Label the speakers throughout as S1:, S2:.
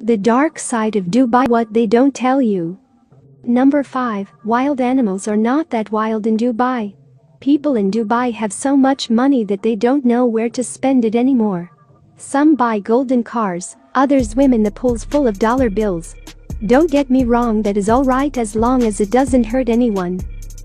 S1: The dark side of Dubai, what they don't tell you. Number 5. Wild animals are not that wild in Dubai. People in Dubai have so much money that they don't know where to spend it anymore. Some buy golden cars, others swim in the pools full of dollar bills. Don't get me wrong, that is alright as long as it doesn't hurt anyone.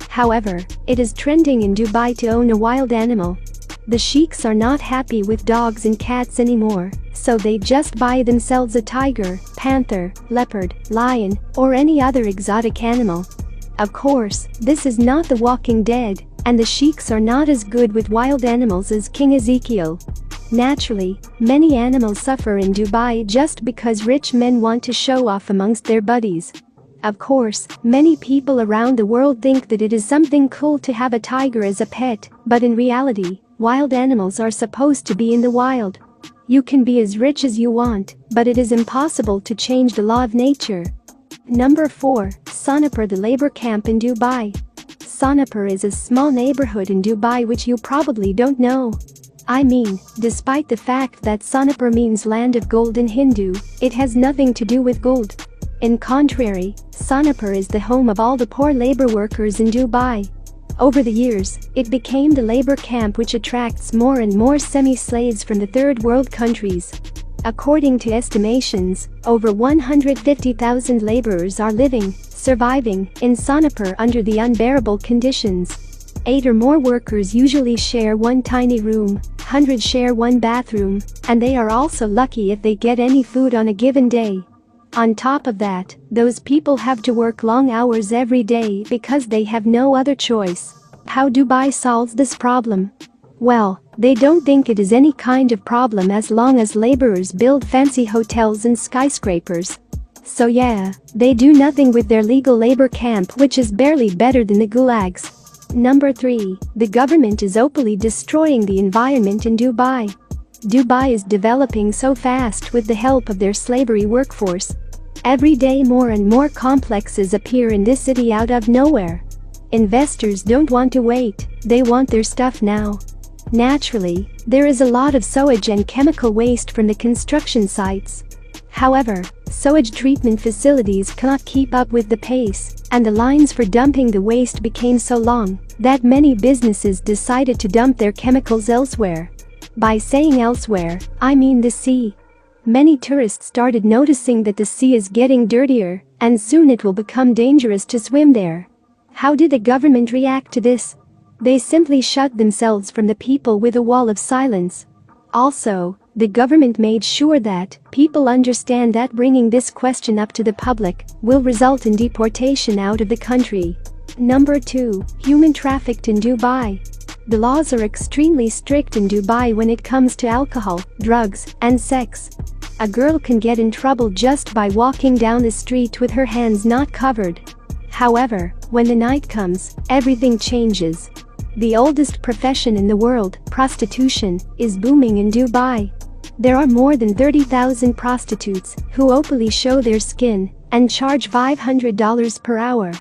S1: However, it is trending in Dubai to own a wild animal. The sheiks are not happy with dogs and cats anymore, so they just buy themselves a tiger, panther, leopard, lion, or any other exotic animal. Of course, this is not The Walking Dead, and the sheiks are not as good with wild animals as King Ezekiel. Naturally, many animals suffer in Dubai just because rich men want to show off amongst their buddies. Of course, many people around the world think that it is something cool to have a tiger as a pet, but in reality, wild animals are supposed to be in the wild. You can be as rich as you want, but it is impossible to change the law of nature. Number 4. Sonepur, the labor camp in Dubai. Sonepur is a small neighborhood in Dubai which you probably don't know. I mean, despite the fact that Sonepur means land of gold in Hindu, it has nothing to do with gold. In contrary, Sonepur is the home of all the poor labor workers in Dubai. Over the years, it became the labor camp which attracts more and more semi-slaves from the third world countries. According to estimations, over 150,000 laborers are surviving in Sonepur under the unbearable conditions. 8 or more workers usually share one tiny room, 100 share one bathroom, and they are also lucky if they get any food on a given day. On top of that, those people have to work long hours every day because they have no other choice. How Dubai solves this problem? Well, they don't think it is any kind of problem as long as laborers build fancy hotels and skyscrapers. So yeah, they do nothing with their legal labor camp, which is barely better than the gulags. Number 3. The government is openly destroying the environment in Dubai. Dubai is developing so fast with the help of their slavery workforce. Every day more and more complexes appear in this city out of nowhere. Investors don't want to wait, they want their stuff now. Naturally, there is a lot of sewage and chemical waste from the construction sites. However, sewage treatment facilities cannot keep up with the pace, and the lines for dumping the waste became so long that many businesses decided to dump their chemicals elsewhere. By saying elsewhere, I mean the sea. Many tourists started noticing that the sea is getting dirtier, and soon it will become dangerous to swim there. How did the government react to this? They simply shut themselves from the people with a wall of silence. Also, the government made sure that people understand that bringing this question up to the public will result in deportation out of the country. Number 2. Human trafficked in Dubai. The laws are extremely strict in Dubai when it comes to alcohol, drugs, and sex. A girl can get in trouble just by walking down the street with her hands not covered. However, when the night comes, everything changes. The oldest profession in the world, prostitution, is booming in Dubai. There are more than 30,000 prostitutes who openly show their skin and charge $500 per hour.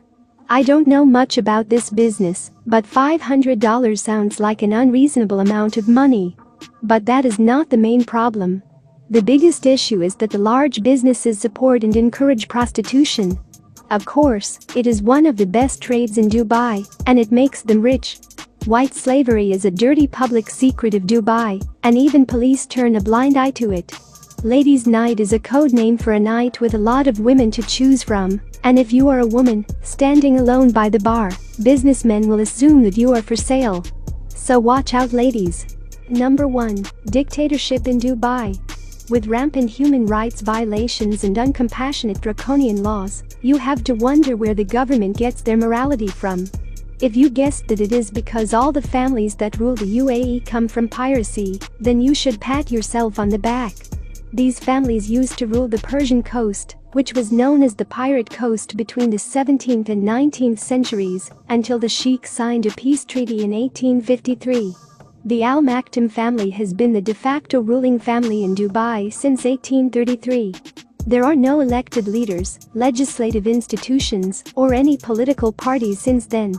S1: I don't know much about this business, but $500 sounds like an unreasonable amount of money. But that is not the main problem. The biggest issue is that the large businesses support and encourage prostitution. Of course, it is one of the best trades in Dubai, and it makes them rich. White slavery is a dirty public secret of Dubai, and even police turn a blind eye to it. Ladies' night is a code name for a night with a lot of women to choose from, and if you are a woman standing alone by the bar, businessmen will assume that you are for sale. So watch out, ladies. Number 1. Dictatorship in Dubai. With rampant human rights violations and uncompassionate draconian laws, you have to wonder where the government gets their morality from. If you guessed that it is because all the families that rule the UAE come from piracy, then you should pat yourself on the back. These families used to rule the Persian coast, which was known as the Pirate Coast between the 17th and 19th centuries, until the Sheikh signed a peace treaty in 1853. The Al Maktoum family has been the de facto ruling family in Dubai since 1833. There are no elected leaders, legislative institutions, or any political parties since then.